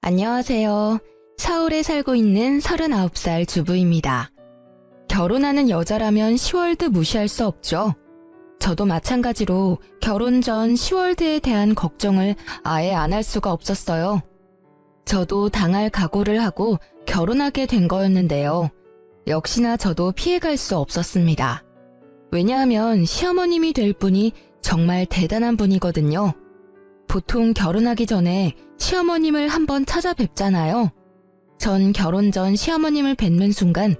안녕하세요. 서울에 살고 있는 39살 주부입니다. 결혼하는 여자라면 시월드 무시할 수 없죠. 저도 마찬가지로 결혼 전 시월드에 대한 걱정을 아예 안 할 수가 없었어요. 저도 당할 각오를 하고 결혼하게 된 거였는데요. 역시나 저도 피해갈 수 없었습니다. 왜냐하면 시어머님이 될 분이 정말 대단한 분이거든요. 보통 결혼하기 전에 시어머님을 한번 찾아뵙잖아요. 전 결혼 전 시어머님을 뵙는 순간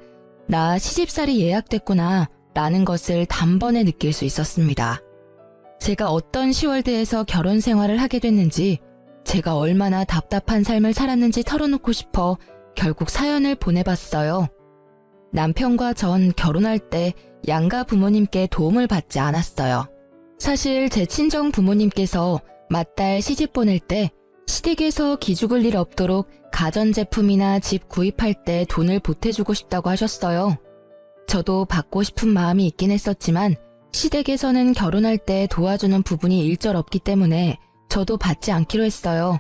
나 시집살이 예약됐구나 라는 것을 단번에 느낄 수 있었습니다. 제가 어떤 시월드에서 결혼 생활을 하게 됐는지, 제가 얼마나 답답한 삶을 살았는지 털어놓고 싶어 결국 사연을 보내봤어요. 남편과 전 결혼할 때 양가 부모님께 도움을 받지 않았어요. 사실 제 친정 부모님께서 맏딸 시집 보낼 때 시댁에서 기죽을 일 없도록 가전제품이나 집 구입할 때 돈을 보태주고 싶다고 하셨어요. 저도 받고 싶은 마음이 있긴 했었지만 시댁에서는 결혼할 때 도와주는 부분이 일절 없기 때문에 저도 받지 않기로 했어요.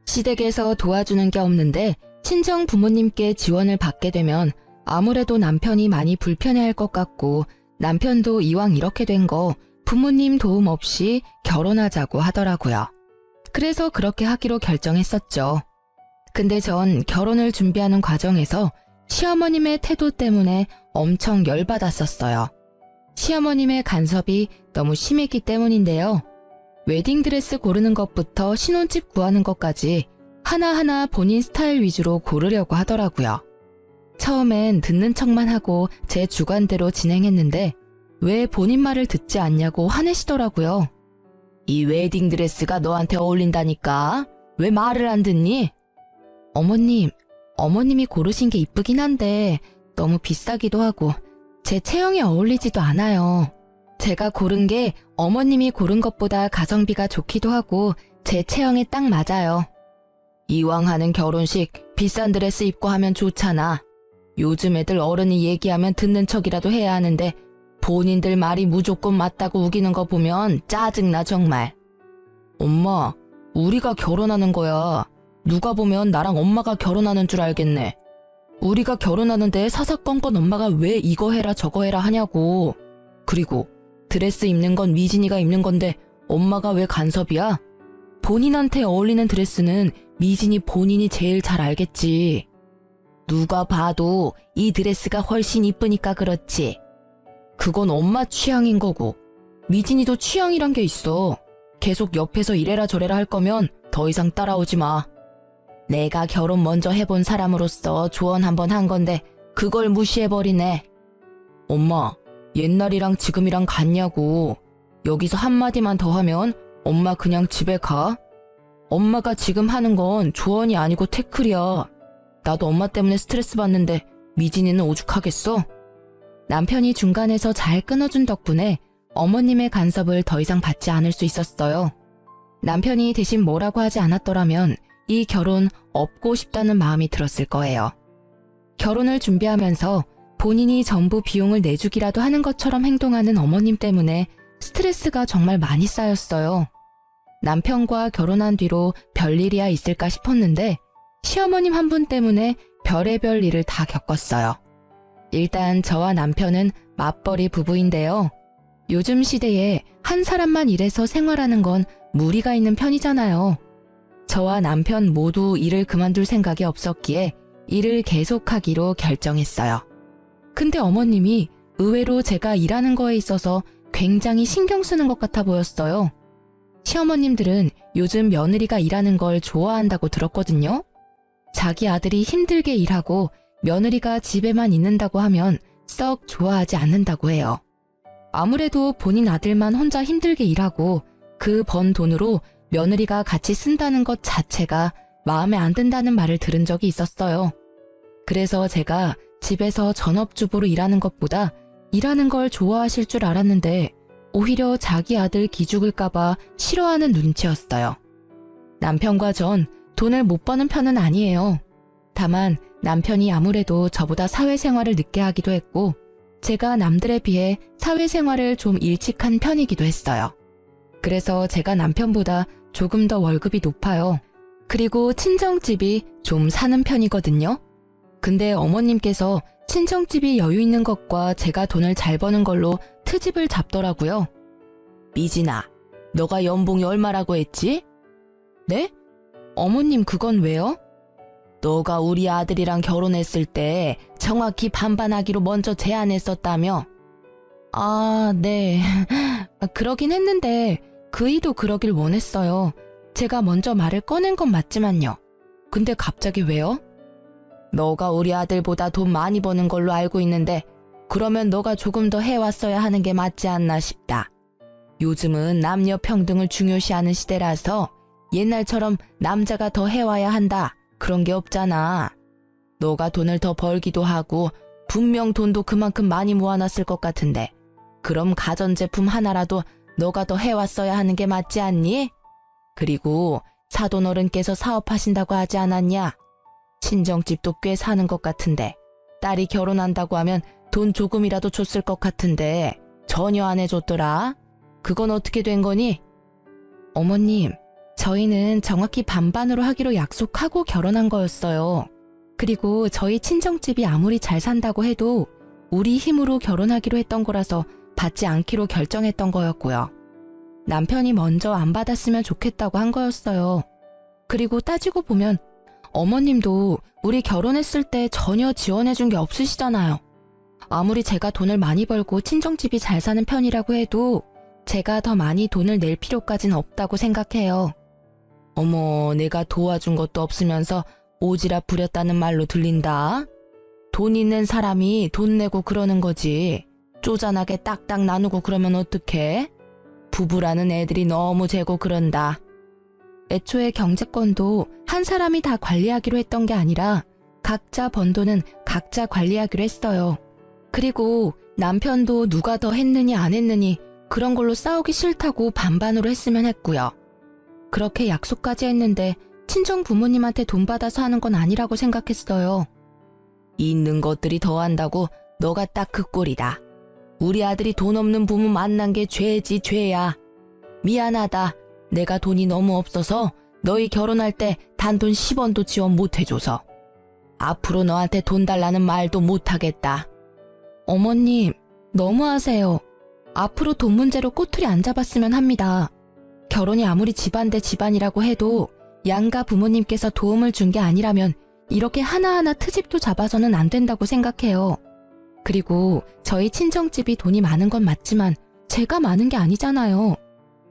시댁에서 도와주는 게 없는데 친정 부모님께 지원을 받게 되면 아무래도 남편이 많이 불편해할 것 같고, 남편도 이왕 이렇게 된 거 부모님 도움 없이 결혼하자고 하더라고요. 그래서 그렇게 하기로 결정했었죠. 근데 전 결혼을 준비하는 과정에서 시어머님의 태도 때문에 엄청 열받았었어요. 시어머님의 간섭이 너무 심했기 때문인데요. 웨딩드레스 고르는 것부터 신혼집 구하는 것까지 하나하나 본인 스타일 위주로 고르려고 하더라고요. 처음엔 듣는 척만 하고 제 주관대로 진행했는데 왜 본인 말을 듣지 않냐고 화내시더라고요. 이 웨딩드레스가 너한테 어울린다니까? 왜 말을 안 듣니? 어머님이 고르신 게 이쁘긴 한데 너무 비싸기도 하고 제 체형에 어울리지도 않아요. 제가 고른 게 어머님이 고른 것보다 가성비가 좋기도 하고 제 체형에 딱 맞아요. 이왕 하는 결혼식 비싼 드레스 입고 하면 좋잖아. 요즘 애들 어른이 얘기하면 듣는 척이라도 해야 하는데 본인들 말이 무조건 맞다고 우기는 거 보면 짜증나 정말. 엄마, 우리가 결혼하는 거야. 누가 보면 나랑 엄마가 결혼하는 줄 알겠네. 우리가 결혼하는데 사사건건 엄마가 왜 이거 해라 저거 해라 하냐고. 그리고 드레스 입는 건 미진이가 입는 건데 엄마가 왜 간섭이야? 본인한테 어울리는 드레스는 미진이 본인이 제일 잘 알겠지. 누가 봐도 이 드레스가 훨씬 이쁘니까 그렇지. 그건 엄마 취향인 거고 미진이도 취향이란 게 있어. 계속 옆에서 이래라 저래라 할 거면 더 이상 따라오지 마. 내가 결혼 먼저 해본 사람으로서 조언 한번 한 건데 그걸 무시해버리네. 엄마, 옛날이랑 지금이랑 같냐고. 여기서 한마디만 더 하면 엄마 그냥 집에 가? 엄마가 지금 하는 건 조언이 아니고 태클이야. 나도 엄마 때문에 스트레스 받는데 미진이는 오죽하겠어? 남편이 중간에서 잘 끊어준 덕분에 어머님의 간섭을 더 이상 받지 않을 수 있었어요. 남편이 대신 뭐라고 하지 않았더라면 이 결혼 업고 싶다는 마음이 들었을 거예요. 결혼을 준비하면서 본인이 전부 비용을 내주기라도 하는 것처럼 행동하는 어머님 때문에 스트레스가 정말 많이 쌓였어요. 남편과 결혼한 뒤로 별일이야 있을까 싶었는데 시어머님 한 분 때문에 별의별 일을 다 겪었어요. 일단 저와 남편은 맞벌이 부부인데요. 요즘 시대에 한 사람만 일해서 생활하는 건 무리가 있는 편이잖아요. 저와 남편 모두 일을 그만둘 생각이 없었기에 일을 계속하기로 결정했어요. 근데 어머님이 의외로 제가 일하는 거에 있어서 굉장히 신경 쓰는 것 같아 보였어요. 시어머님들은 요즘 며느리가 일하는 걸 좋아한다고 들었거든요. 자기 아들이 힘들게 일하고 며느리가 집에만 있는다고 하면 썩 좋아하지 않는다고 해요. 아무래도 본인 아들만 혼자 힘들게 일하고 그 번 돈으로 며느리가 같이 쓴다는 것 자체가 마음에 안 든다는 말을 들은 적이 있었어요. 그래서 제가 집에서 전업주부로 일하는 것보다 일하는 걸 좋아하실 줄 알았는데 오히려 자기 아들 기죽을까봐 싫어하는 눈치였어요. 남편과 전 돈을 못 버는 편은 아니에요. 다만 남편이 아무래도 저보다 사회생활을 늦게 하기도 했고 제가 남들에 비해 사회생활을 좀 일찍 한 편이기도 했어요. 그래서 제가 남편보다 조금 더 월급이 높아요. 그리고 친정집이 좀 사는 편이거든요. 근데 어머님께서 친정집이 여유 있는 것과 제가 돈을 잘 버는 걸로 트집을 잡더라고요. 미진아, 너가 연봉이 얼마라고 했지? 네? 어머님 그건 왜요? 너가 우리 아들이랑 결혼했을 때 정확히 반반하기로 먼저 제안했었다며? 아, 네. 그러긴 했는데 그이도 그러길 원했어요. 제가 먼저 말을 꺼낸 건 맞지만요. 근데 갑자기 왜요? 너가 우리 아들보다 돈 많이 버는 걸로 알고 있는데 그러면 너가 조금 더 해왔어야 하는 게 맞지 않나 싶다. 요즘은 남녀 평등을 중요시하는 시대라서 옛날처럼 남자가 더 해와야 한다. 그런 게 없잖아. 너가 돈을 더 벌기도 하고 분명 돈도 그만큼 많이 모아놨을 것 같은데 그럼 가전제품 하나라도 너가 더 해왔어야 하는 게 맞지 않니? 그리고 사돈어른께서 사업하신다고 하지 않았냐? 친정집도 꽤 사는 것 같은데 딸이 결혼한다고 하면 돈 조금이라도 줬을 것 같은데 전혀 안 해줬더라. 그건 어떻게 된 거니? 어머님, 저희는 정확히 반반으로 하기로 약속하고 결혼한 거였어요. 그리고 저희 친정집이 아무리 잘 산다고 해도 우리 힘으로 결혼하기로 했던 거라서 받지 않기로 결정했던 거였고요. 남편이 먼저 안 받았으면 좋겠다고 한 거였어요. 그리고 따지고 보면 어머님도 우리 결혼했을 때 전혀 지원해준 게 없으시잖아요. 아무리 제가 돈을 많이 벌고 친정집이 잘 사는 편이라고 해도 제가 더 많이 돈을 낼 필요까지는 없다고 생각해요. 어머, 내가 도와준 것도 없으면서 오지랖 부렸다는 말로 들린다. 돈 있는 사람이 돈 내고 그러는 거지. 쪼잔하게 딱딱 나누고 그러면 어떡해? 부부라는 애들이 너무 재고 그런다. 애초에 경제권도 한 사람이 다 관리하기로 했던 게 아니라 각자 번 돈은 각자 관리하기로 했어요. 그리고 남편도 누가 더 했느니 안 했느니 그런 걸로 싸우기 싫다고 반반으로 했으면 했고요. 그렇게 약속까지 했는데 친정 부모님한테 돈 받아서 하는 건 아니라고 생각했어요. 있는 것들이 더한다고 너가 딱 그 꼴이다. 우리 아들이 돈 없는 부모 만난 게 죄지 죄야. 미안하다. 내가 돈이 너무 없어서 너희 결혼할 때 단돈 10원도 지원 못 해줘서. 앞으로 너한테 돈 달라는 말도 못 하겠다. 어머님, 너무하세요. 앞으로 돈 문제로 꼬투리 안 잡았으면 합니다. 결혼이 아무리 집안 대 집안이라고 해도 양가 부모님께서 도움을 준 게 아니라면 이렇게 하나하나 트집도 잡아서는 안 된다고 생각해요. 그리고 저희 친정집이 돈이 많은 건 맞지만 제가 많은 게 아니잖아요.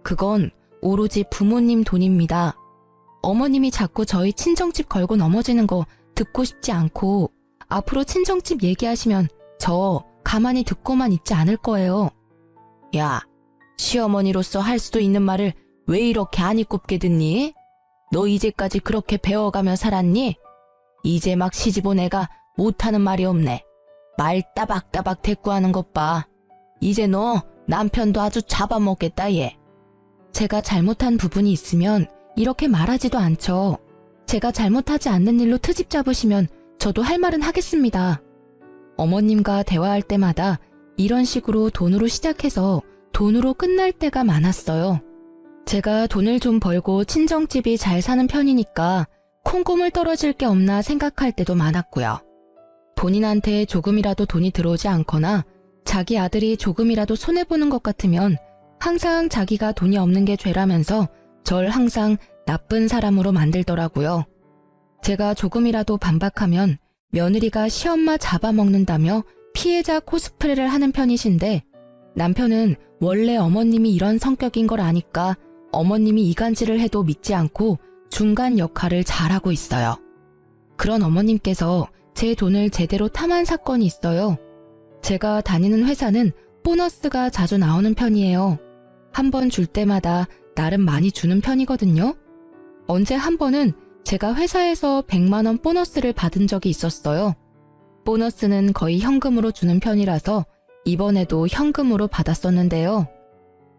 그건 오로지 부모님 돈입니다. 어머님이 자꾸 저희 친정집 걸고 넘어지는 거 듣고 싶지 않고 앞으로 친정집 얘기하시면 저 가만히 듣고만 있지 않을 거예요. 야, 시어머니로서 할 수도 있는 말을 왜 이렇게 안 이꼽게 듣니? 너 이제까지 그렇게 배워가며 살았니? 이제 막 시집 온 애가 못하는 말이 없네. 말 따박따박 대꾸하는 것 봐. 이제 너 남편도 아주 잡아먹겠다 얘. 제가 잘못한 부분이 있으면 이렇게 말하지도 않죠. 제가 잘못하지 않는 일로 트집 잡으시면 저도 할 말은 하겠습니다. 어머님과 대화할 때마다 이런 식으로 돈으로 시작해서 돈으로 끝날 때가 많았어요. 제가 돈을 좀 벌고 친정집이 잘 사는 편이니까 콩고물 떨어질 게 없나 생각할 때도 많았고요. 본인한테 조금이라도 돈이 들어오지 않거나 자기 아들이 조금이라도 손해보는 것 같으면 항상 자기가 돈이 없는 게 죄라면서 절 항상 나쁜 사람으로 만들더라고요. 제가 조금이라도 반박하면 며느리가 시엄마 잡아먹는다며 피해자 코스프레를 하는 편이신데 남편은 원래 어머님이 이런 성격인 걸 아니까 어머님이 이간질을 해도 믿지 않고 중간 역할을 잘하고 있어요. 그런 어머님께서 제 돈을 제대로 탐한 사건이 있어요. 제가 다니는 회사는 보너스가 자주 나오는 편이에요. 한 번 줄 때마다 나름 많이 주는 편이거든요. 언제 한 번은 제가 회사에서 100만 원 보너스를 받은 적이 있었어요. 보너스는 거의 현금으로 주는 편이라서 이번에도 현금으로 받았었는데요.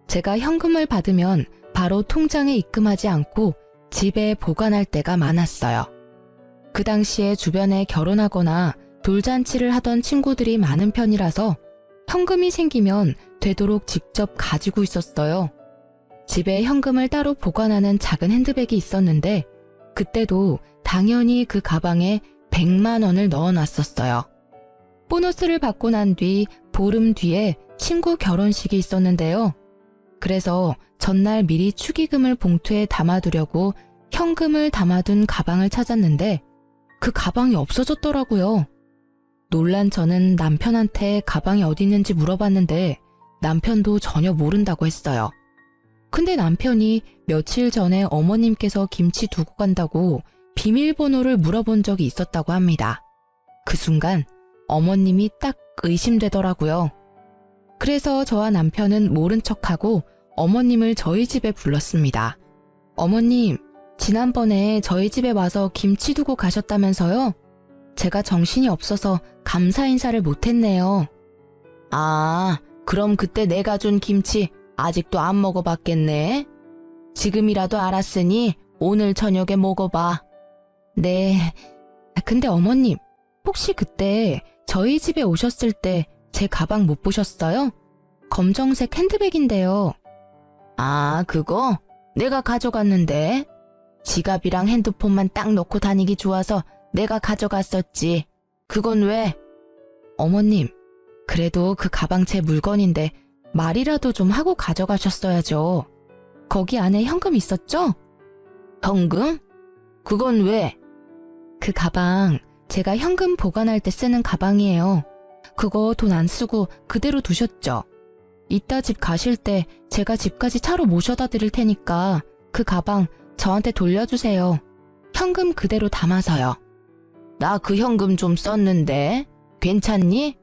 제가 현금을 받으면 바로 통장에 입금하지 않고 집에 보관할 때가 많았어요. 그 당시에 주변에 결혼하거나 돌잔치를 하던 친구들이 많은 편이라서 현금이 생기면 되도록 직접 가지고 있었어요. 집에 현금을 따로 보관하는 작은 핸드백이 있었는데 그때도 당연히 그 가방에 100만 원을 넣어놨었어요. 보너스를 받고 난 뒤 보름 뒤에 친구 결혼식이 있었는데요. 그래서 전날 미리 축의금을 봉투에 담아두려고 현금을 담아둔 가방을 찾았는데 그 가방이 없어졌더라고요. 놀란 저는 남편한테 가방이 어디 있는지 물어봤는데 남편도 전혀 모른다고 했어요. 근데 남편이 며칠 전에 어머님께서 김치 두고 간다고 비밀번호를 물어본 적이 있었다고 합니다. 그 순간 어머님이 딱 의심되더라고요. 그래서 저와 남편은 모른 척하고 어머님을 저희 집에 불렀습니다. 어머님, 지난번에 저희 집에 와서 김치 두고 가셨다면서요? 제가 정신이 없어서 감사 인사를 못했네요. 아, 그럼 그때 내가 준 김치 아직도 안 먹어봤겠네? 지금이라도 알았으니 오늘 저녁에 먹어봐. 네. 근데 어머님, 혹시 그때 저희 집에 오셨을 때 제 가방 못 보셨어요? 검정색 핸드백인데요. 아, 그거? 내가 가져갔는데. 지갑이랑 핸드폰만 딱 넣고 다니기 좋아서 내가 가져갔었지. 그건 왜? 어머님, 그래도 그 가방 제 물건인데 말이라도 좀 하고 가져가셨어야죠. 거기 안에 현금 있었죠? 현금? 그건 왜? 그 가방 제가 현금 보관할 때 쓰는 가방이에요. 그거 돈 안 쓰고 그대로 두셨죠? 이따 집 가실 때 제가 집까지 차로 모셔다 드릴 테니까 그 가방 저한테 돌려주세요. 현금 그대로 담아서요. 나 그 현금 좀 썼는데 괜찮니?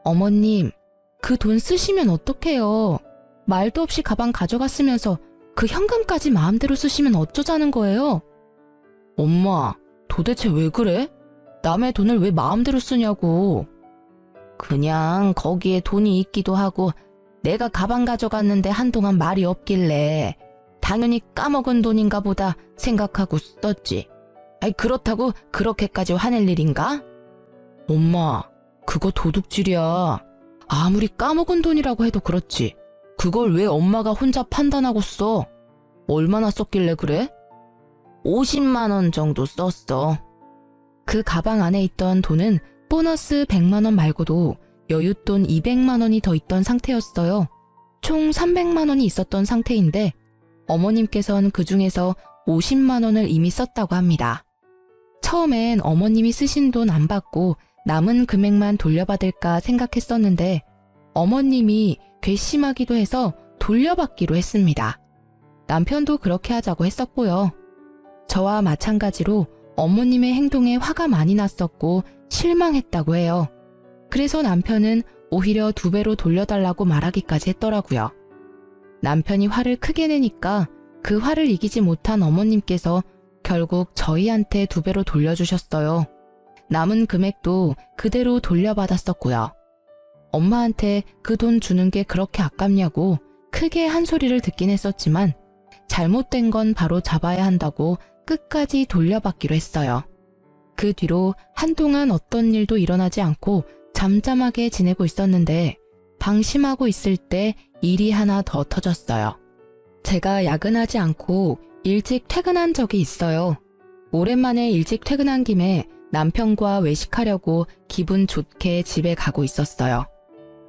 어머님, 그 돈 쓰시면 어떡해요. 말도 없이 가방 가져갔으면서 그 현금까지 마음대로 쓰시면 어쩌자는 거예요? 엄마, 도대체 왜 그래? 남의 돈을 왜 마음대로 쓰냐고. 그냥 거기에 돈이 있기도 하고 내가 가방 가져갔는데 한동안 말이 없길래 당연히 까먹은 돈인가 보다 생각하고 썼지. 아이, 그렇다고 그렇게까지 화낼 일인가? 엄마, 그거 도둑질이야. 아무리 까먹은 돈이라고 해도 그렇지. 그걸 왜 엄마가 혼자 판단하고 써? 얼마나 썼길래 그래? 50만 원 정도 썼어. 그 가방 안에 있던 돈은 보너스 100만 원 말고도 여윳돈 200만 원이 더 있던 상태였어요. 총 300만 원이 있었던 상태인데 어머님께서는 그 중에서 50만 원을 이미 썼다고 합니다. 처음엔 어머님이 쓰신 돈 안 받고 남은 금액만 돌려받을까 생각했었는데 어머님이 괘씸하기도 해서 돌려받기로 했습니다. 남편도 그렇게 하자고 했었고요. 저와 마찬가지로 어머님의 행동에 화가 많이 났었고 실망했다고 해요. 그래서 남편은 오히려 2배로 돌려달라고 말하기까지 했더라고요. 남편이 화를 크게 내니까 그 화를 이기지 못한 어머님께서 결국 저희한테 2배로 돌려주셨어요. 남은 금액도 그대로 돌려받았었고요. 엄마한테 그 돈 주는 게 그렇게 아깝냐고 크게 한 소리를 듣긴 했었지만 잘못된 건 바로 잡아야 한다고 끝까지 돌려받기로 했어요. 그 뒤로 한동안 어떤 일도 일어나지 않고 잠잠하게 지내고 있었는데 방심하고 있을 때 일이 하나 더 터졌어요. 제가 야근하지 않고 일찍 퇴근한 적이 있어요. 오랜만에 일찍 퇴근한 김에 남편과 외식하려고 기분 좋게 집에 가고 있었어요.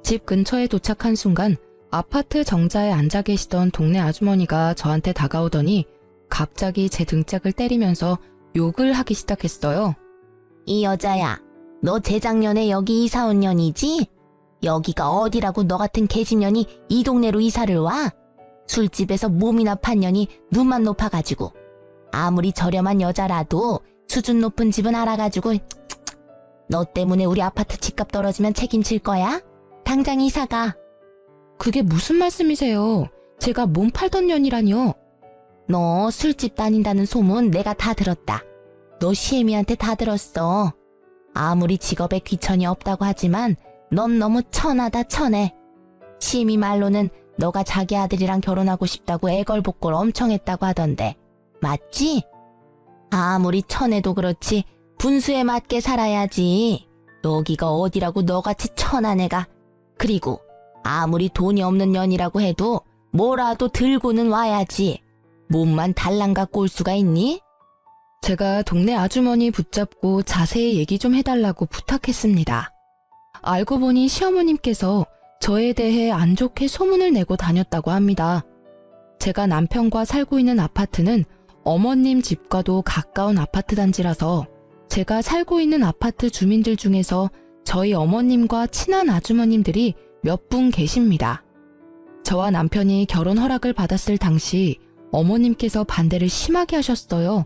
집 근처에 도착한 순간 아파트 정자에 앉아 계시던 동네 아주머니가 저한테 다가오더니 갑자기 제 등짝을 때리면서 욕을 하기 시작했어요. 이 여자야, 너 재작년에 여기 이사 온 년이지? 여기가 어디라고 너 같은 개집년이 이 동네로 이사를 와? 술집에서 몸이나 판 년이 눈만 높아가지고 아무리 저렴한 여자라도 수준 높은 집은 알아가지고 너 때문에 우리 아파트 집값 떨어지면 책임질 거야? 당장 이사가. 그게 무슨 말씀이세요? 제가 몸 팔던 년이라뇨. 너 술집 다닌다는 소문 내가 다 들었다. 너 시애미한테 다 들었어. 아무리 직업에 귀천이 없다고 하지만 넌 너무 천하다 천해. 시애미 말로는 너가 자기 아들이랑 결혼하고 싶다고 애걸복걸 엄청 했다고 하던데 맞지? 아무리 천해도 그렇지 분수에 맞게 살아야지. 여기가 어디라고 너같이 천한 애가. 그리고 아무리 돈이 없는 년이라고 해도 뭐라도 들고는 와야지. 몸만 달랑 갖고 올 수가 있니? 제가 동네 아주머니 붙잡고 자세히 얘기 좀 해달라고 부탁했습니다. 알고 보니 시어머님께서 저에 대해 안 좋게 소문을 내고 다녔다고 합니다. 제가 남편과 살고 있는 아파트는 어머님 집과도 가까운 아파트 단지라서 제가 살고 있는 아파트 주민들 중에서 저희 어머님과 친한 아주머님들이 몇 분 계십니다. 저와 남편이 결혼 허락을 받았을 당시 어머님께서 반대를 심하게 하셨어요.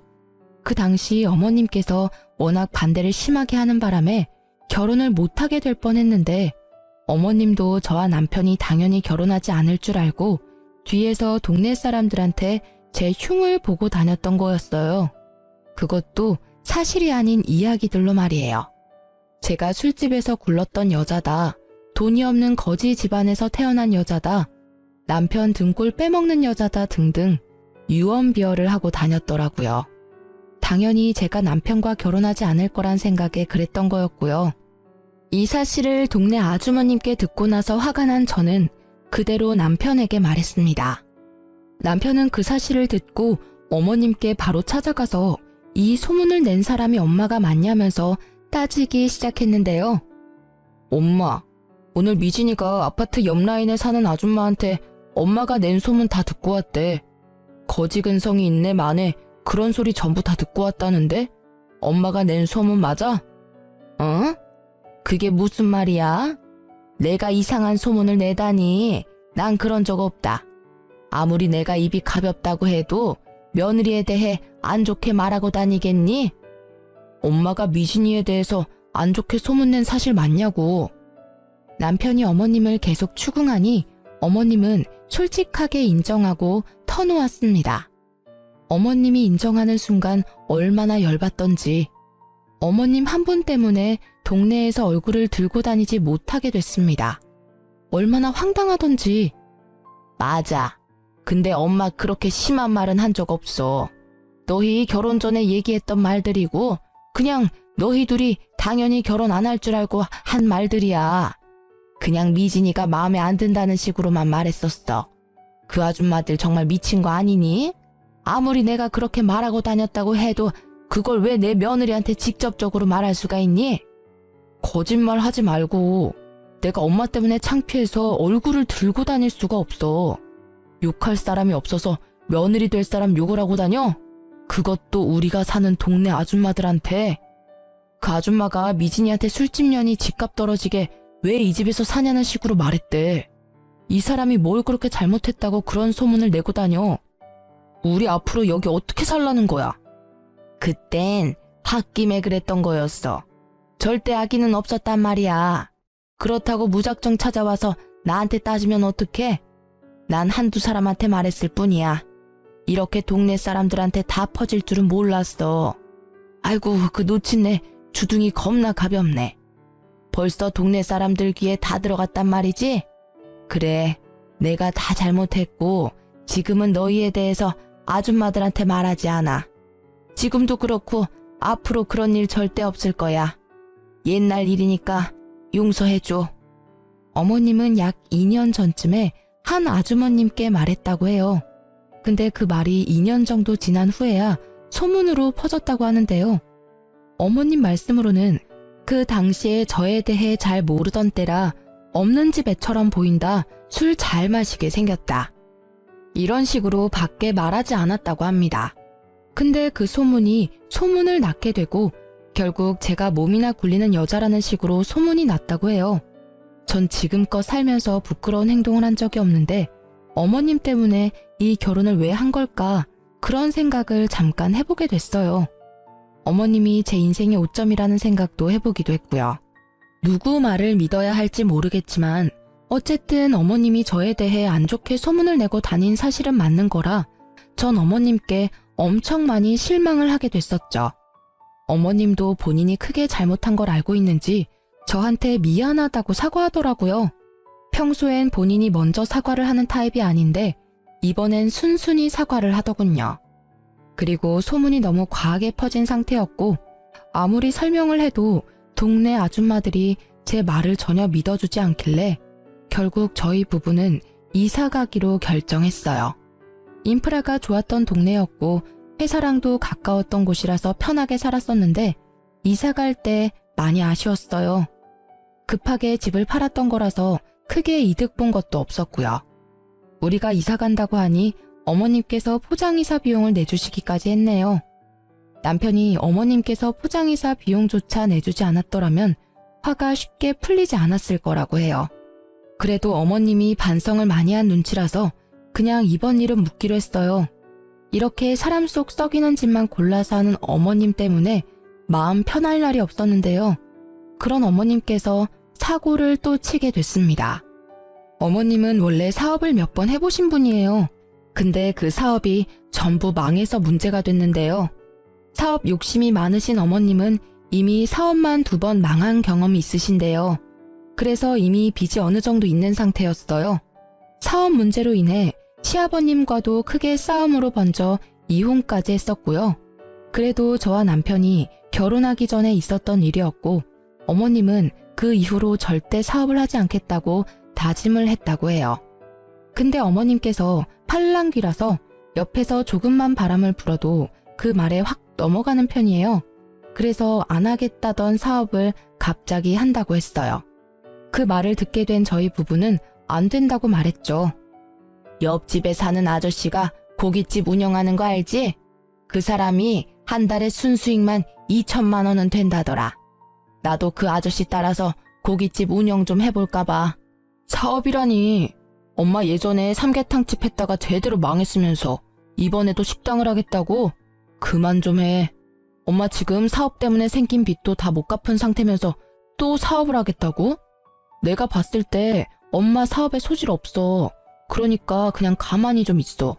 그 당시 어머님께서 워낙 반대를 심하게 하는 바람에 결혼을 못하게 될 뻔했는데 어머님도 저와 남편이 당연히 결혼하지 않을 줄 알고 뒤에서 동네 사람들한테 제 흉을 보고 다녔던 거였어요. 그것도 사실이 아닌 이야기들로 말이에요. 제가 술집에서 굴렀던 여자다, 돈이 없는 거지 집안에서 태어난 여자다, 남편 등골 빼먹는 여자다 등등 유언비어를 하고 다녔더라고요. 당연히 제가 남편과 결혼하지 않을 거란 생각에 그랬던 거였고요. 이 사실을 동네 아주머님께 듣고 나서 화가 난 저는 그대로 남편에게 말했습니다. 남편은 그 사실을 듣고 어머님께 바로 찾아가서 이 소문을 낸 사람이 엄마가 맞냐면서 따지기 시작했는데요. 엄마, 오늘 미진이가 아파트 옆 라인에 사는 아줌마한테 엄마가 낸 소문 다 듣고 왔대. 거지 근성이 있네 마네 그런 소리 전부 다 듣고 왔다는데? 엄마가 낸 소문 맞아? 어? 그게 무슨 말이야? 내가 이상한 소문을 내다니. 난 그런 적 없다. 아무리 내가 입이 가볍다고 해도 며느리에 대해 안 좋게 말하고 다니겠니? 엄마가 미진이에 대해서 안 좋게 소문낸 사실 맞냐고. 남편이 어머님을 계속 추궁하니 어머님은 솔직하게 인정하고 터놓았습니다. 어머님이 인정하는 순간 얼마나 열받던지 어머님 한 분 때문에 동네에서 얼굴을 들고 다니지 못하게 됐습니다. 얼마나 황당하던지. 맞아. 근데 엄마 그렇게 심한 말은 한 적 없어. 너희 결혼 전에 얘기했던 말들이고 그냥 너희 둘이 당연히 결혼 안 할 줄 알고 한 말들이야. 그냥 미진이가 마음에 안 든다는 식으로만 말했었어. 그 아줌마들 정말 미친 거 아니니? 아무리 내가 그렇게 말하고 다녔다고 해도 그걸 왜 내 며느리한테 직접적으로 말할 수가 있니? 거짓말 하지 말고. 내가 엄마 때문에 창피해서 얼굴을 들고 다닐 수가 없어. 욕할 사람이 없어서 며느리 될 사람 욕을 하고 다녀? 그것도 우리가 사는 동네 아줌마들한테. 그 아줌마가 미진이한테 술집 년이 집값 떨어지게 왜 이 집에서 사냐는 식으로 말했대. 이 사람이 뭘 그렇게 잘못했다고 그런 소문을 내고 다녀. 우리 앞으로 여기 어떻게 살라는 거야? 그땐 홧김에 그랬던 거였어. 절대 악의는 없었단 말이야. 그렇다고 무작정 찾아와서 나한테 따지면 어떡해? 난 한두 사람한테 말했을 뿐이야. 이렇게 동네 사람들한테 다 퍼질 줄은 몰랐어. 아이고, 그 놓친내 주둥이 겁나 가볍네. 벌써 동네 사람들 귀에 다 들어갔단 말이지? 그래, 내가 다 잘못했고 지금은 너희에 대해서 아줌마들한테 말하지 않아. 지금도 그렇고 앞으로 그런 일 절대 없을 거야. 옛날 일이니까 용서해줘. 어머님은 약 2년 전쯤에 한 아주머님께 말했다고 해요. 근데 그 말이 2년 정도 지난 후에야 소문으로 퍼졌다고 하는데요. 어머님 말씀으로는 그 당시에 저에 대해 잘 모르던 때라 없는 집 애처럼 보인다, 술 잘 마시게 생겼다, 이런 식으로 밖에 말하지 않았다고 합니다. 근데 그 소문이 소문을 낳게 되고 결국 제가 몸이나 굴리는 여자라는 식으로 소문이 났다고 해요. 전 지금껏 살면서 부끄러운 행동을 한 적이 없는데 어머님 때문에 이 결혼을 왜 한 걸까 그런 생각을 잠깐 해보게 됐어요. 어머님이 제 인생의 오점이라는 생각도 해보기도 했고요. 누구 말을 믿어야 할지 모르겠지만 어쨌든 어머님이 저에 대해 안 좋게 소문을 내고 다닌 사실은 맞는 거라 전 어머님께 엄청 많이 실망을 하게 됐었죠. 어머님도 본인이 크게 잘못한 걸 알고 있는지 저한테 미안하다고 사과하더라고요. 평소엔 본인이 먼저 사과를 하는 타입이 아닌데 이번엔 순순히 사과를 하더군요. 그리고 소문이 너무 과하게 퍼진 상태였고 아무리 설명을 해도 동네 아줌마들이 제 말을 전혀 믿어주지 않길래 결국 저희 부부는 이사 가기로 결정했어요. 인프라가 좋았던 동네였고 회사랑도 가까웠던 곳이라서 편하게 살았었는데 이사 갈 때 많이 아쉬웠어요. 급하게 집을 팔았던 거라서 크게 이득 본 것도 없었고요. 우리가 이사 간다고 하니 어머님께서 포장이사 비용을 내주시기까지 했네요. 남편이 어머님께서 포장이사 비용조차 내주지 않았더라면 화가 쉽게 풀리지 않았을 거라고 해요. 그래도 어머님이 반성을 많이 한 눈치라서 그냥 이번 일은 묻기로 했어요. 이렇게 사람 속 썩이는 짓만 골라서 하는 어머님 때문에 마음 편할 날이 없었는데요. 그런 어머님께서 사고를 또 치게 됐습니다. 어머님은 원래 사업을 몇 번 해보신 분이에요. 근데 그 사업이 전부 망해서 문제가 됐는데요. 사업 욕심이 많으신 어머님은 이미 사업만 2번 망한 경험이 있으신데요. 그래서 이미 빚이 어느 정도 있는 상태였어요. 사업 문제로 인해 시아버님과도 크게 싸움으로 번져 이혼까지 했었고요. 그래도 저와 남편이 결혼하기 전에 있었던 일이었고 어머님은 그 이후로 절대 사업을 하지 않겠다고 다짐을 했다고 해요. 근데 어머님께서 팔랑귀라서 옆에서 조금만 바람을 불어도 그 말에 확 넘어가는 편이에요. 그래서 안 하겠다던 사업을 갑자기 한다고 했어요. 그 말을 듣게 된 저희 부부는 안 된다고 말했죠. 옆집에 사는 아저씨가 고깃집 운영하는 거 알지? 그 사람이 한 달에 순수익만 2천만 원은 된다더라. 나도 그 아저씨 따라서 고깃집 운영 좀 해볼까 봐. 사업이라니. 엄마 예전에 삼계탕집 했다가 제대로 망했으면서 이번에도 식당을 하겠다고? 그만 좀 해. 엄마 지금 사업 때문에 생긴 빚도 다 못 갚은 상태면서 또 사업을 하겠다고? 내가 봤을 때 엄마 사업에 소질 없어. 그러니까 그냥 가만히 좀 있어.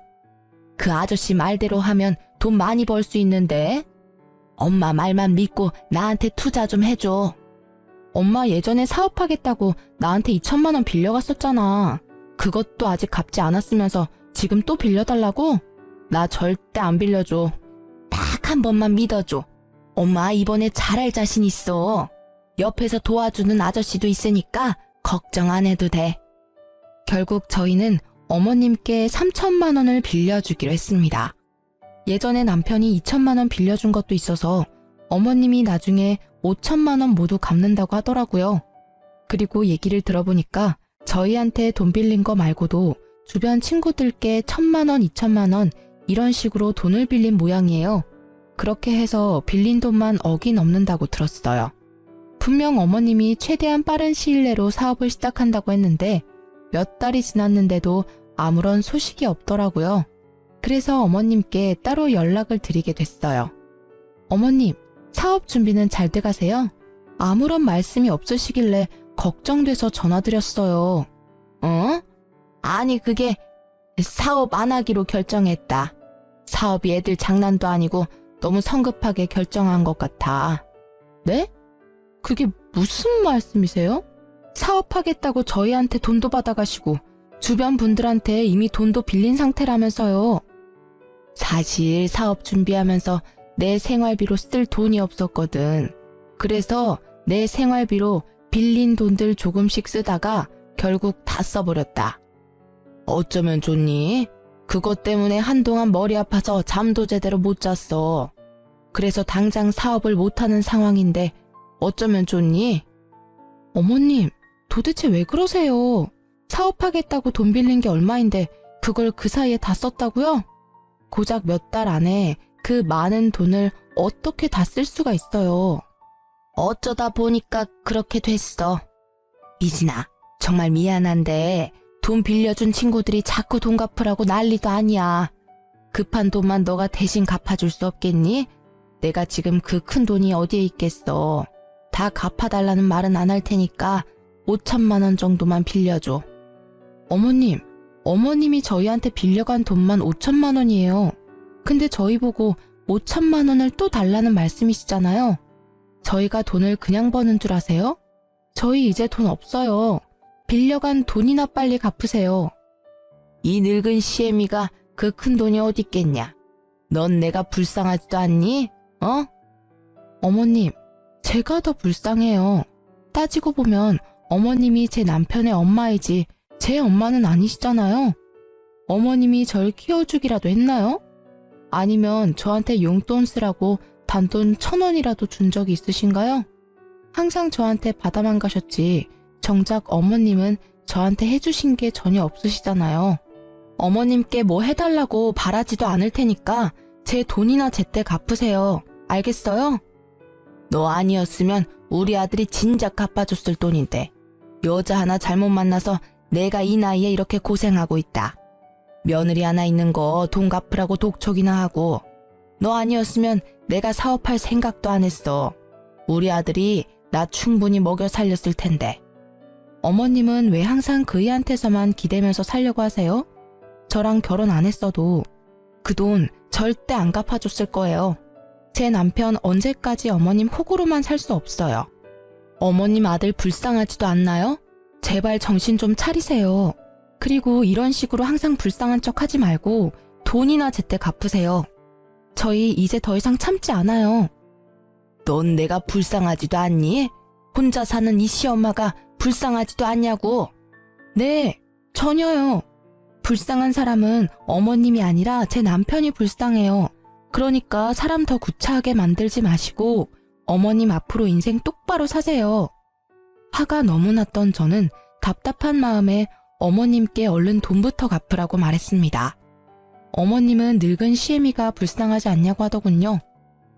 그 아저씨 말대로 하면 돈 많이 벌 수 있는데? 엄마 말만 믿고 나한테 투자 좀 해줘. 엄마 예전에 사업하겠다고 나한테 2천만 원 빌려갔었잖아. 그것도 아직 갚지 않았으면서 지금 또 빌려달라고? 나 절대 안 빌려줘. 딱 한 번만 믿어줘. 엄마 이번에 잘할 자신 있어. 옆에서 도와주는 아저씨도 있으니까 걱정 안 해도 돼. 결국 저희는 어머님께 3천만 원을 빌려주기로 했습니다. 예전에 남편이 2천만 원 빌려준 것도 있어서 어머님이 나중에 5천만 원 모두 갚는다고 하더라고요. 그리고 얘기를 들어보니까 저희한테 돈 빌린 거 말고도 주변 친구들께 1,000만 원, 2천만 원 이런 식으로 돈을 빌린 모양이에요. 그렇게 해서 빌린 돈만 억이 넘는다고 들었어요. 분명 어머님이 최대한 빠른 시일 내로 사업을 시작한다고 했는데 몇 달이 지났는데도 아무런 소식이 없더라고요. 그래서 어머님께 따로 연락을 드리게 됐어요. 어머님, 사업 준비는 잘 돼가세요? 아무런 말씀이 없으시길래 걱정돼서 전화드렸어요. 어? 아니 그게 사업 안 하기로 결정했다. 사업이 애들 장난도 아니고 너무 성급하게 결정한 것 같아. 네? 그게 무슨 말씀이세요? 사업하겠다고 저희한테 돈도 받아가시고 주변 분들한테 이미 돈도 빌린 상태라면서요. 사실 사업 준비하면서 내 생활비로 쓸 돈이 없었거든. 그래서 내 생활비로 빌린 돈들 조금씩 쓰다가 결국 다 써버렸다. 어쩌면 좋니? 그것 때문에 한동안 머리 아파서 잠도 제대로 못 잤어. 그래서 당장 사업을 못하는 상황인데 어쩌면 좋니? 어머님, 도대체 왜 그러세요? 사업하겠다고 돈 빌린 게 얼마인데 그걸 그 사이에 다 썼다고요? 고작 몇 달 안에 그 많은 돈을 어떻게 다 쓸 수가 있어요? 어쩌다 보니까 그렇게 됐어. 미진아, 정말 미안한데 돈 빌려준 친구들이 자꾸 돈 갚으라고 난리도 아니야. 급한 돈만 너가 대신 갚아줄 수 없겠니? 내가 지금 그 큰 돈이 어디에 있겠어. 다 갚아달라는 말은 안 할 테니까 5천만 원 정도만 빌려줘. 어머님, 어머님이 저희한테 빌려간 돈만 5천만 원이에요. 근데 저희 보고 5천만 원을 또 달라는 말씀이시잖아요. 저희가 돈을 그냥 버는 줄 아세요? 저희 이제 돈 없어요. 빌려간 돈이나 빨리 갚으세요. 이 늙은 시애미가 그 큰 돈이 어디 있겠냐? 넌 내가 불쌍하지도 않니? 어? 어머님, 제가 더 불쌍해요. 따지고 보면 어머님이 제 남편의 엄마이지 제 엄마는 아니시잖아요. 어머님이 절 키워주기라도 했나요? 아니면 저한테 용돈 쓰라고 단돈 1,000원이라도 준 적이 있으신가요? 항상 저한테 받아만 가셨지 정작 어머님은 저한테 해주신 게 전혀 없으시잖아요. 어머님께 뭐 해달라고 바라지도 않을 테니까 제 돈이나 제때 갚으세요. 알겠어요? 너 아니었으면 우리 아들이 진작 갚아줬을 돈인데 여자 하나 잘못 만나서 내가 이 나이에 이렇게 고생하고 있다. 며느리 하나 있는 거 돈 갚으라고 독촉이나 하고 너 아니었으면 내가 사업할 생각도 안 했어. 우리 아들이 나 충분히 먹여 살렸을 텐데. 어머님은 왜 항상 그이한테서만 기대면서 살려고 하세요? 저랑 결혼 안 했어도 그 돈 절대 안 갚아줬을 거예요. 제 남편 언제까지 어머님 호구로만 살 수 없어요. 어머님 아들 불쌍하지도 않나요? 제발 정신 좀 차리세요. 그리고 이런 식으로 항상 불쌍한 척 하지 말고 돈이나 제때 갚으세요. 저희 이제 더 이상 참지 않아요. 넌 내가 불쌍하지도 않니? 혼자 사는 이 시엄마가 불쌍하지도 않냐고. 네, 전혀요. 불쌍한 사람은 어머님이 아니라 제 남편이 불쌍해요. 그러니까 사람 더 구차하게 만들지 마시고 어머님 앞으로 인생 똑바로 사세요. 화가 너무 났던 저는 답답한 마음에 어머님께 얼른 돈부터 갚으라고 말했습니다. 어머님은 늙은 시애미가 불쌍하지 않냐고 하더군요.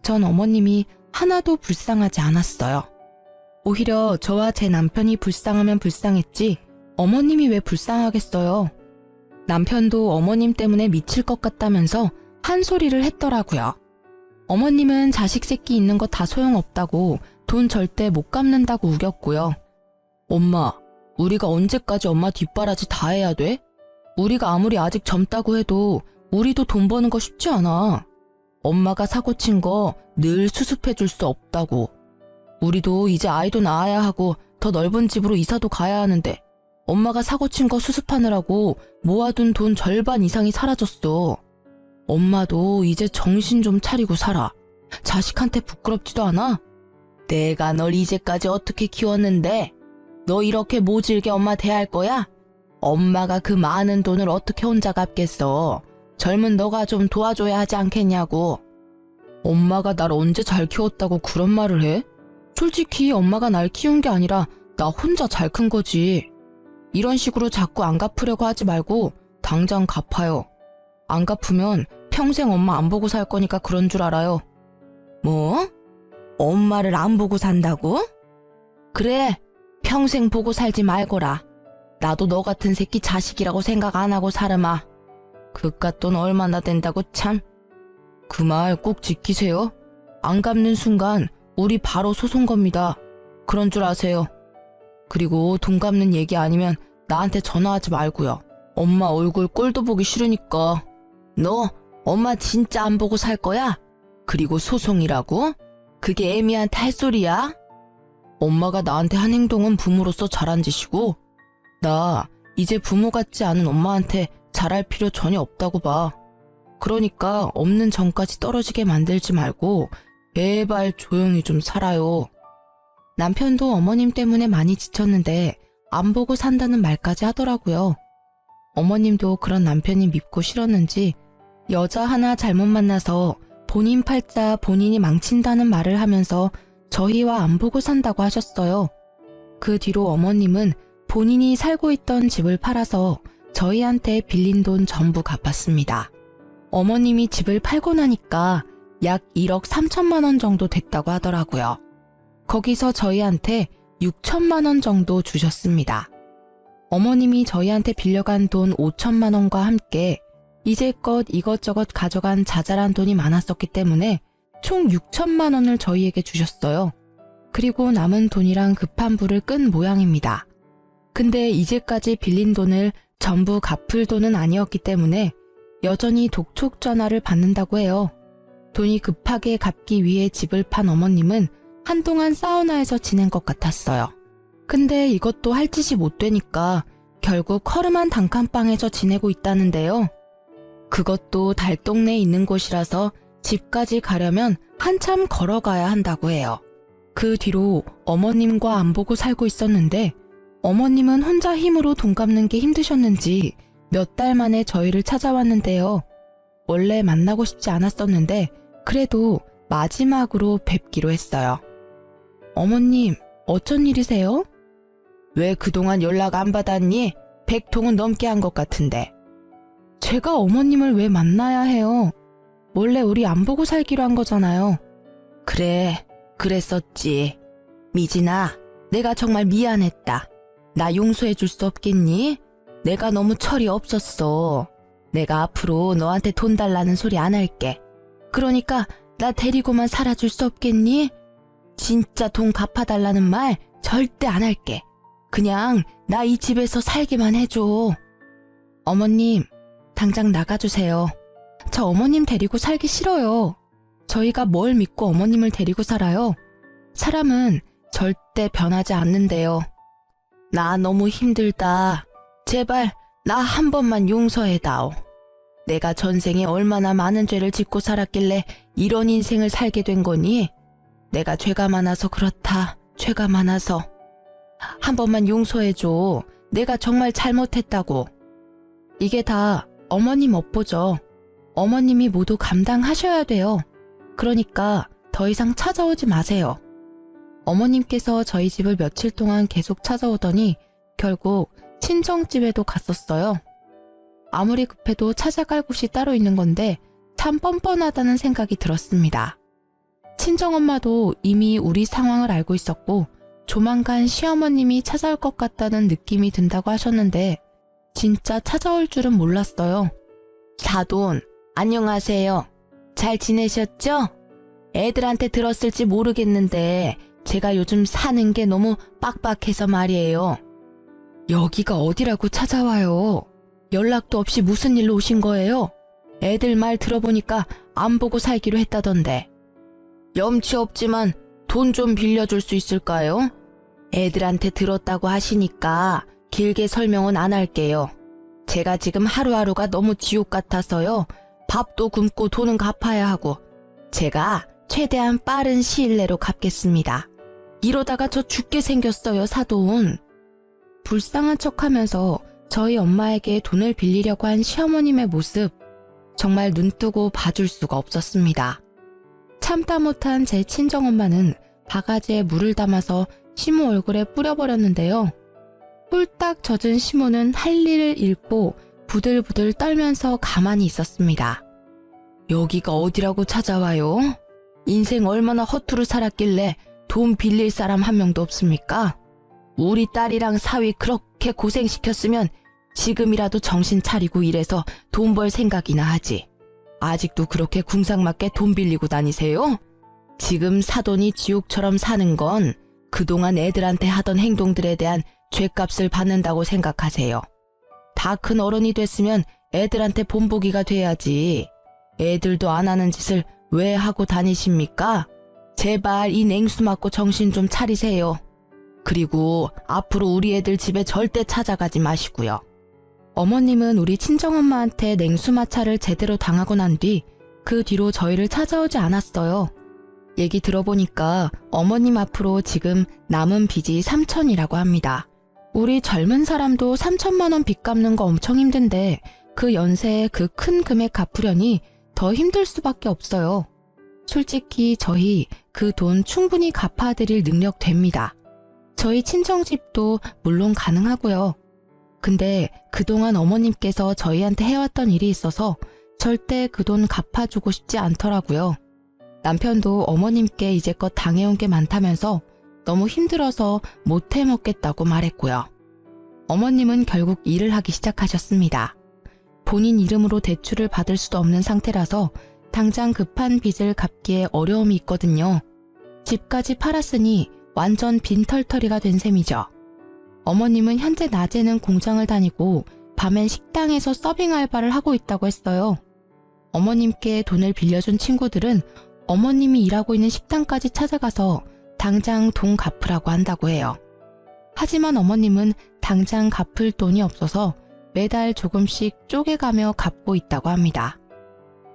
전 어머님이 하나도 불쌍하지 않았어요. 오히려 저와 제 남편이 불쌍하면 불쌍했지 어머님이 왜 불쌍하겠어요. 남편도 어머님 때문에 미칠 것 같다면서 한 소리를 했더라고요. 어머님은 자식 새끼 있는 거 다 소용없다고 돈 절대 못 갚는다고 우겼고요. 엄마, 우리가 언제까지 엄마 뒷바라지 다 해야 돼? 우리가 아무리 아직 젊다고 해도 우리도 돈 버는 거 쉽지 않아. 엄마가 사고 친 거 늘 수습해 줄 수 없다고. 우리도 이제 아이도 낳아야 하고 더 넓은 집으로 이사도 가야 하는데 엄마가 사고 친 거 수습하느라고 모아둔 돈 절반 이상이 사라졌어. 엄마도 이제 정신 좀 차리고 살아. 자식한테 부끄럽지도 않아? 내가 널 이제까지 어떻게 키웠는데 너 이렇게 모질게 엄마 대할 거야? 엄마가 그 많은 돈을 어떻게 혼자 갚겠어. 젊은 너가 좀 도와줘야 하지 않겠냐고. 엄마가 날 언제 잘 키웠다고 그런 말을 해? 솔직히 엄마가 날 키운 게 아니라 나 혼자 잘 큰 거지. 이런 식으로 자꾸 안 갚으려고 하지 말고 당장 갚아요. 안 갚으면 평생 엄마 안 보고 살 거니까 그런 줄 알아요. 뭐? 엄마를 안 보고 산다고? 그래, 평생 보고 살지 말거라. 나도 너 같은 새끼 자식이라고 생각 안 하고 살으마. 그깟 돈 얼마나 된다고 참. 그 말 꼭 지키세요. 안 갚는 순간 우리 바로 소송 겁니다. 그런 줄 아세요. 그리고 돈 갚는 얘기 아니면 나한테 전화하지 말고요. 엄마 얼굴 꼴도 보기 싫으니까. 너 엄마 진짜 안 보고 살 거야? 그리고 소송이라고? 그게 애미한테 할 소리야? 엄마가 나한테 한 행동은 부모로서 잘한 짓이고 나 이제 부모 같지 않은 엄마한테 잘할 필요 전혀 없다고 봐. 그러니까 없는 정까지 떨어지게 만들지 말고 제발 조용히 좀 살아요. 남편도 어머님 때문에 많이 지쳤는데 안 보고 산다는 말까지 하더라고요. 어머님도 그런 남편이 밉고 싫었는지 여자 하나 잘못 만나서 본인 팔자 본인이 망친다는 말을 하면서 저희와 안 보고 산다고 하셨어요. 그 뒤로 어머님은 본인이 살고 있던 집을 팔아서 저희한테 빌린 돈 전부 갚았습니다. 어머님이 집을 팔고 나니까 약 1억 3천만 원 정도 됐다고 하더라고요. 거기서 저희한테 6천만 원 정도 주셨습니다. 어머님이 저희한테 빌려간 돈 5천만 원과 함께 이제껏 이것저것 가져간 자잘한 돈이 많았었기 때문에 총 6천만 원을 저희에게 주셨어요. 그리고 남은 돈이랑 급한 불을 끈 모양입니다. 근데 이제까지 빌린 돈을 전부 갚을 돈은 아니었기 때문에 여전히 독촉 전화를 받는다고 해요. 돈이 급하게 갚기 위해 집을 판 어머님은 한동안 사우나에서 지낸 것 같았어요. 근데 이것도 할 짓이 못 되니까 결국 허름한 단칸방에서 지내고 있다는데요. 그것도 달동네에 있는 곳이라서 집까지 가려면 한참 걸어가야 한다고 해요. 그 뒤로 어머님과 안 보고 살고 있었는데 어머님은 혼자 힘으로 돈 갚는 게 힘드셨는지 몇 달 만에 저희를 찾아왔는데요. 원래 만나고 싶지 않았었는데 그래도 마지막으로 뵙기로 했어요. 어머님, 어쩐 일이세요? 왜 그동안 연락 안 받았니? 100통은 넘게 한 것 같은데. 제가 어머님을 왜 만나야 해요? 원래 우리 안 보고 살기로 한 거잖아요. 그래, 그랬었지. 미진아, 내가 정말 미안했다. 나 용서해 줄 수 없겠니? 내가 너무 철이 없었어. 내가 앞으로 너한테 돈 달라는 소리 안 할게. 그러니까 나 데리고만 살아줄 수 없겠니? 진짜 돈 갚아달라는 말 절대 안 할게. 그냥 나 이 집에서 살게만 해줘. 어머님, 당장 나가주세요. 저 어머님 데리고 살기 싫어요. 저희가 뭘 믿고 어머님을 데리고 살아요? 사람은 절대 변하지 않는데요. 나 너무 힘들다. 제발 나 한 번만 용서해다오. 내가 전생에 얼마나 많은 죄를 짓고 살았길래 이런 인생을 살게 된 거니? 내가 죄가 많아서 그렇다. 죄가 많아서. 한 번만 용서해줘. 내가 정말 잘못했다고. 이게 다 어머님 업보죠. 어머님이 모두 감당하셔야 돼요. 그러니까 더 이상 찾아오지 마세요. 어머님께서 저희 집을 며칠 동안 계속 찾아오더니 결국 친정집에도 갔었어요. 아무리 급해도 찾아갈 곳이 따로 있는 건데 참 뻔뻔하다는 생각이 들었습니다. 친정엄마도 이미 우리 상황을 알고 있었고 조만간 시어머님이 찾아올 것 같다는 느낌이 든다고 하셨는데 진짜 찾아올 줄은 몰랐어요. 사돈, 안녕하세요. 잘 지내셨죠? 애들한테 들었을지 모르겠는데 제가 요즘 사는 게 너무 빡빡해서 말이에요. 여기가 어디라고 찾아와요? 연락도 없이 무슨 일로 오신 거예요? 애들 말 들어보니까 안 보고 살기로 했다던데. 염치 없지만 돈 좀 빌려줄 수 있을까요? 애들한테 들었다고 하시니까 길게 설명은 안 할게요. 제가 지금 하루하루가 너무 지옥 같아서요. 밥도 굶고 돈은 갚아야 하고 제가 최대한 빠른 시일 내로 갚겠습니다. 이러다가 저 죽게 생겼어요, 사돈. 불쌍한 척하면서 저희 엄마에게 돈을 빌리려고 한 시어머님의 모습 정말 눈뜨고 봐줄 수가 없었습니다. 참다 못한 제 친정엄마는 바가지에 물을 담아서 시모 얼굴에 뿌려버렸는데요. 홀딱 젖은 시모는 할 일을 잃고 부들부들 떨면서 가만히 있었습니다. 여기가 어디라고 찾아와요? 인생 얼마나 허투루 살았길래 돈 빌릴 사람 한 명도 없습니까? 우리 딸이랑 사위 그렇게 고생시켰으면 지금이라도 정신 차리고 일해서 돈 벌 생각이나 하지. 아직도 그렇게 궁상맞게 돈 빌리고 다니세요? 지금 사돈이 지옥처럼 사는 건 그동안 애들한테 하던 행동들에 대한 죗값을 받는다고 생각하세요. 다 큰 어른이 됐으면 애들한테 본보기가 돼야지. 애들도 안 하는 짓을 왜 하고 다니십니까? 제발 이 냉수 맞고 정신 좀 차리세요. 그리고 앞으로 우리 애들 집에 절대 찾아가지 마시고요. 어머님은 우리 친정엄마한테 냉수마찰을 제대로 당하고 난 뒤 그 뒤로 저희를 찾아오지 않았어요. 얘기 들어보니까 어머님 앞으로 지금 남은 빚이 3천이라고 합니다. 우리 젊은 사람도 3천만 원 빚 갚는 거 엄청 힘든데 그 연세에 그 큰 금액 갚으려니 더 힘들 수밖에 없어요. 솔직히 저희 그 돈 충분히 갚아드릴 능력 됩니다. 저희 친정집도 물론 가능하고요. 근데 그동안 어머님께서 저희한테 해왔던 일이 있어서 절대 그 돈 갚아주고 싶지 않더라고요. 남편도 어머님께 이제껏 당해온 게 많다면서 너무 힘들어서 못 해먹겠다고 말했고요. 어머님은 결국 일을 하기 시작하셨습니다. 본인 이름으로 대출을 받을 수도 없는 상태라서 당장 급한 빚을 갚기에 어려움이 있거든요. 집까지 팔았으니 완전 빈털터리가 된 셈이죠. 어머님은 현재 낮에는 공장을 다니고 밤엔 식당에서 서빙 알바를 하고 있다고 했어요. 어머님께 돈을 빌려준 친구들은 어머님이 일하고 있는 식당까지 찾아가서 당장 돈 갚으라고 한다고 해요. 하지만 어머님은 당장 갚을 돈이 없어서 매달 조금씩 쪼개가며 갚고 있다고 합니다.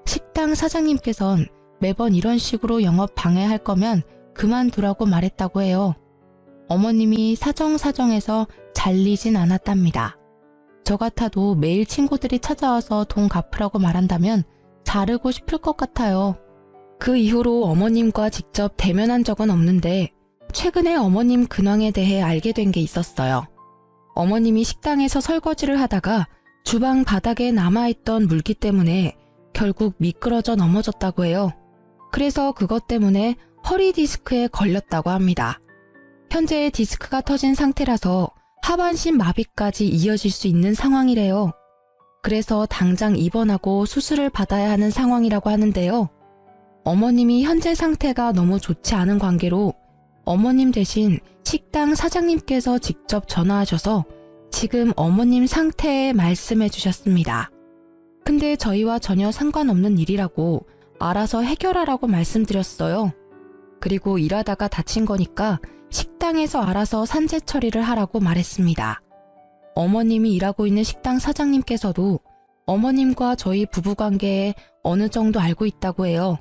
식당 사장님께선 매번 이런 식으로 영업 방해할 거면 그만두라고 말했다고 해요. 어머님이 사정사정해서 잘리진 않았답니다. 저 같아도 매일 친구들이 찾아와서 돈 갚으라고 말한다면 자르고 싶을 것 같아요. 그 이후로 어머님과 직접 대면한 적은 없는데 최근에 어머님 근황에 대해 알게 된 게 있었어요. 어머님이 식당에서 설거지를 하다가 주방 바닥에 남아있던 물기 때문에 결국 미끄러져 넘어졌다고 해요. 그래서 그것 때문에 허리 디스크에 걸렸다고 합니다. 현재 디스크가 터진 상태라서 하반신 마비까지 이어질 수 있는 상황이래요. 그래서 당장 입원하고 수술을 받아야 하는 상황이라고 하는데요. 어머님이 현재 상태가 너무 좋지 않은 관계로 어머님 대신 식당 사장님께서 직접 전화하셔서 지금 어머님 상태에 말씀해 주셨습니다. 근데 저희와 전혀 상관없는 일이라고 알아서 해결하라고 말씀드렸어요. 그리고 일하다가 다친 거니까 식당에서 알아서 산재 처리를 하라고 말했습니다. 어머님이 일하고 있는 식당 사장님께서도 어머님과 저희 부부관계에 어느 정도 알고 있다고 해요.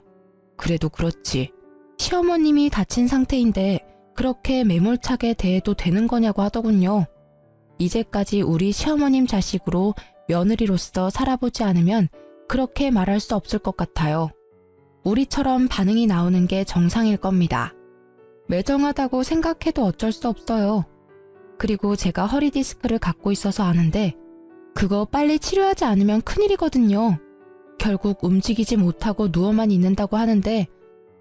그래도 그렇지. 시어머님이 다친 상태인데 그렇게 매몰차게 대해도 되는 거냐고 하더군요. 이제까지 우리 시어머님 자식으로 며느리로서 살아보지 않으면 그렇게 말할 수 없을 것 같아요. 우리처럼 반응이 나오는 게 정상일 겁니다. 매정하다고 생각해도 어쩔 수 없어요. 그리고 제가 허리 디스크를 갖고 있어서 아는데 그거 빨리 치료하지 않으면 큰일이거든요. 결국 움직이지 못하고 누워만 있는다고 하는데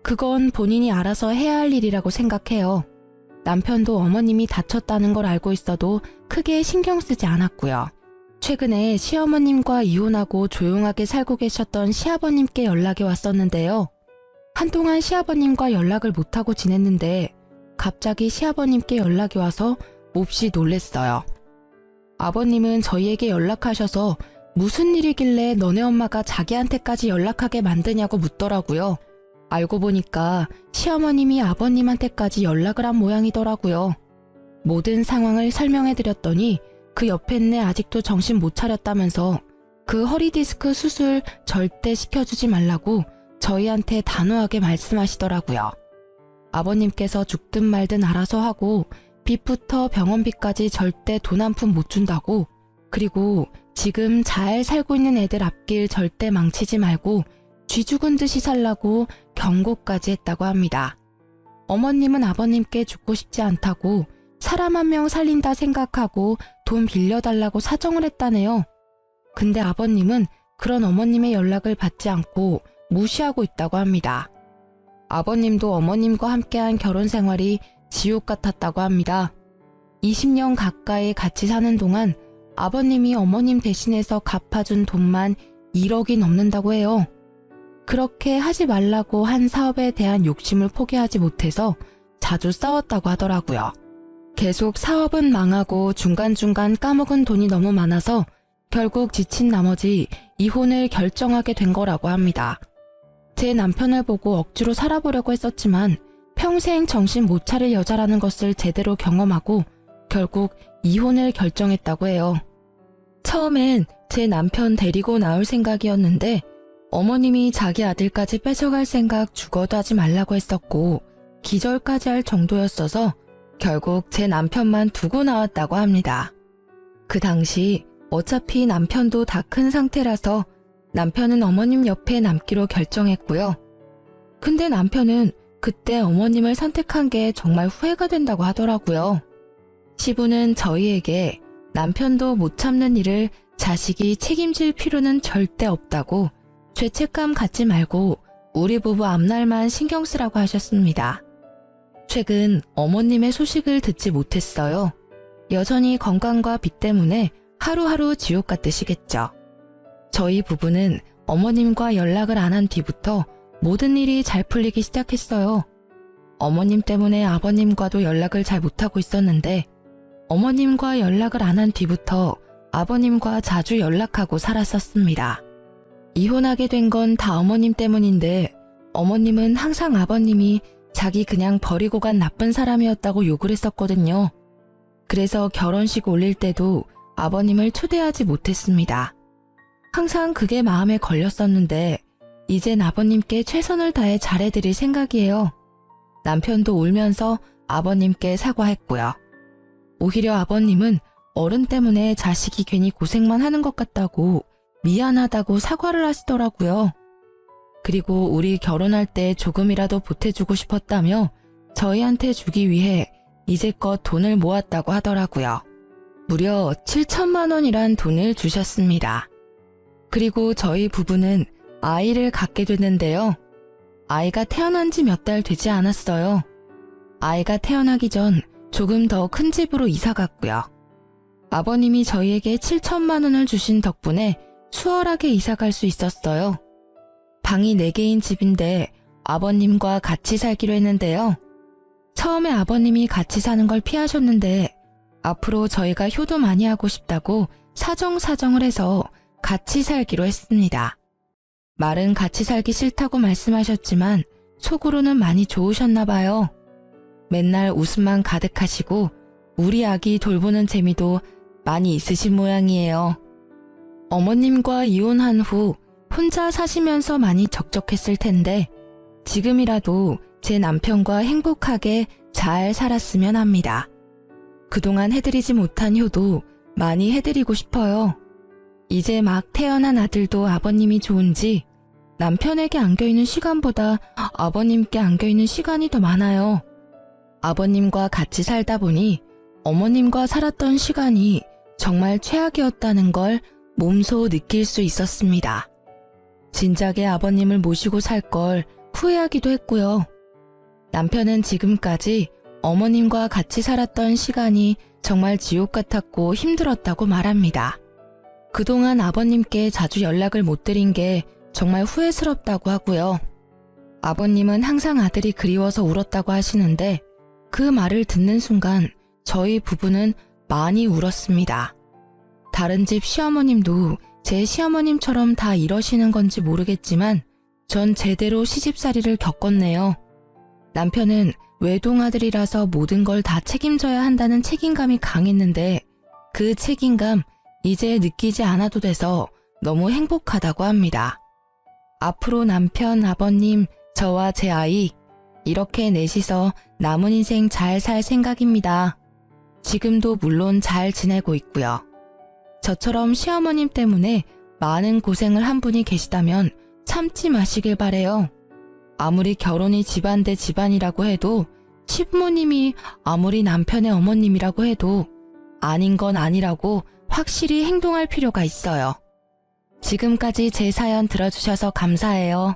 그건 본인이 알아서 해야 할 일이라고 생각해요. 남편도 어머님이 다쳤다는 걸 알고 있어도 크게 신경 쓰지 않았고요. 최근에 시어머님과 이혼하고 조용하게 살고 계셨던 시아버님께 연락이 왔었는데요. 한동안 시아버님과 연락을 못하고 지냈는데 갑자기 시아버님께 연락이 와서 몹시 놀랬어요. 아버님은 저희에게 연락하셔서 무슨 일이길래 너네 엄마가 자기한테까지 연락하게 만드냐고 묻더라고요. 알고 보니까 시어머님이 아버님한테까지 연락을 한 모양이더라고요. 모든 상황을 설명해드렸더니 그 옆에 아직도 정신 못 차렸다면서 그 허리 디스크 수술 절대 시켜주지 말라고 저희한테 단호하게 말씀하시더라고요. 아버님께서 죽든 말든 알아서 하고 빚부터 병원비까지 절대 돈 한 푼 못 준다고, 그리고 지금 잘 살고 있는 애들 앞길 절대 망치지 말고 쥐 죽은 듯이 살라고 경고까지 했다고 합니다. 어머님은 아버님께 죽고 싶지 않다고 사람 한 명 살린다 생각하고 돈 빌려달라고 사정을 했다네요. 근데 아버님은 그런 어머님의 연락을 받지 않고 무시하고 있다고 합니다. 아버님도 어머님과 함께한 결혼 생활이 지옥 같았다고 합니다. 20년 가까이 같이 사는 동안 아버님이 어머님 대신해서 갚아준 돈만 1억이 넘는다고 해요. 그렇게 하지 말라고 한 사업에 대한 욕심을 포기하지 못해서 자주 싸웠다고 하더라고요. 계속 사업은 망하고 중간중간 까먹은 돈이 너무 많아서 결국 지친 나머지 이혼을 결정하게 된 거라고 합니다. 제 남편을 보고 억지로 살아보려고 했었지만 평생 정신 못 차릴 여자라는 것을 제대로 경험하고 결국 이혼을 결정했다고 해요. 처음엔 제 남편 데리고 나올 생각이었는데 어머님이 자기 아들까지 뺏어갈 생각 죽어도 하지 말라고 했었고 기절까지 할 정도였어서 결국 제 남편만 두고 나왔다고 합니다. 그 당시 어차피 남편도 다 큰 상태라서 남편은 어머님 옆에 남기로 결정했고요. 근데 남편은 그때 어머님을 선택한 게 정말 후회가 된다고 하더라고요. 시부는 저희에게 남편도 못 참는 일을 자식이 책임질 필요는 절대 없다고 죄책감 갖지 말고 우리 부부 앞날만 신경 쓰라고 하셨습니다. 최근 어머님의 소식을 듣지 못했어요. 여전히 건강과 빚 때문에 하루하루 지옥 같으시겠죠. 저희 부부는 어머님과 연락을 안 한 뒤부터 모든 일이 잘 풀리기 시작했어요. 어머님 때문에 아버님과도 연락을 잘 못하고 있었는데 어머님과 연락을 안 한 뒤부터 아버님과 자주 연락하고 살았었습니다. 이혼하게 된 건 다 어머님 때문인데 어머님은 항상 아버님이 자기 그냥 버리고 간 나쁜 사람이었다고 욕을 했었거든요. 그래서 결혼식 올릴 때도 아버님을 초대하지 못했습니다. 항상 그게 마음에 걸렸었는데 이젠 아버님께 최선을 다해 잘해드릴 생각이에요. 남편도 울면서 아버님께 사과했고요. 오히려 아버님은 어른 때문에 자식이 괜히 고생만 하는 것 같다고 미안하다고 사과를 하시더라고요. 그리고 우리 결혼할 때 조금이라도 보태주고 싶었다며 저희한테 주기 위해 이제껏 돈을 모았다고 하더라고요. 무려 7천만 원이란 돈을 주셨습니다. 그리고 저희 부부는 아이를 갖게 됐는데요. 아이가 태어난 지 몇 달 되지 않았어요. 아이가 태어나기 전 조금 더 큰 집으로 이사 갔고요. 아버님이 저희에게 7천만 원을 주신 덕분에 수월하게 이사 갈 수 있었어요. 방이 4개인 집인데 아버님과 같이 살기로 했는데요. 처음에 아버님이 같이 사는 걸 피하셨는데 앞으로 저희가 효도 많이 하고 싶다고 사정사정을 해서 같이 살기로 했습니다. 말은 같이 살기 싫다고 말씀하셨지만 속으로는 많이 좋으셨나 봐요. 맨날 웃음만 가득하시고 우리 아기 돌보는 재미도 많이 있으신 모양이에요. 어머님과 이혼한 후 혼자 사시면서 많이 적적했을 텐데 지금이라도 제 남편과 행복하게 잘 살았으면 합니다. 그동안 해드리지 못한 효도 많이 해드리고 싶어요. 이제 막 태어난 아들도 아버님이 좋은지 남편에게 안겨있는 시간보다 아버님께 안겨있는 시간이 더 많아요. 아버님과 같이 살다 보니 어머님과 살았던 시간이 정말 최악이었다는 걸 몸소 느낄 수 있었습니다. 진작에 아버님을 모시고 살 걸 후회하기도 했고요. 남편은 지금까지 어머님과 같이 살았던 시간이 정말 지옥 같았고 힘들었다고 말합니다. 그동안 아버님께 자주 연락을 못 드린 게 정말 후회스럽다고 하고요. 아버님은 항상 아들이 그리워서 울었다고 하시는데 그 말을 듣는 순간 저희 부부는 많이 울었습니다. 다른 집 시어머님도 제 시어머님처럼 다 이러시는 건지 모르겠지만 전 제대로 시집살이를 겪었네요. 남편은 외동아들이라서 모든 걸 다 책임져야 한다는 책임감이 강했는데 그 책임감 이제 느끼지 않아도 돼서 너무 행복하다고 합니다. 앞으로 남편, 아버님, 저와 제 아이 이렇게 넷이서 남은 인생 잘 살 생각입니다. 지금도 물론 잘 지내고 있고요. 저처럼 시어머님 때문에 많은 고생을 한 분이 계시다면 참지 마시길 바래요. 아무리 결혼이 집안 대 집안이라고 해도 시부모님이 아무리 남편의 어머님이라고 해도 아닌 건 아니라고 확실히 행동할 필요가 있어요. 지금까지 제 사연 들어주셔서 감사해요.